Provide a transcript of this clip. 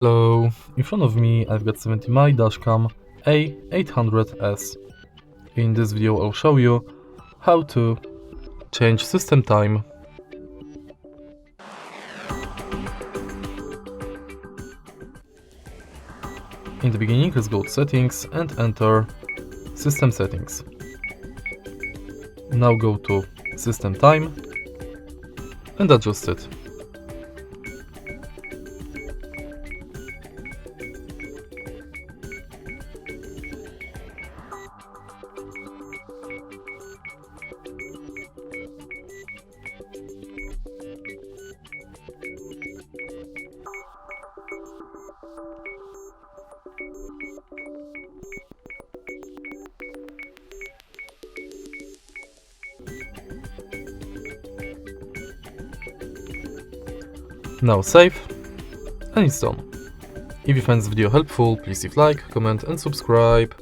Hello, in front of me I've got 70mai DashCam A800S. In this video I'll show you how to change system time. In the beginning, let's go to settings and enter system settings. Now go to system time and adjust it. Now save, and it's done. If you find this video helpful, please leave like, comment and subscribe.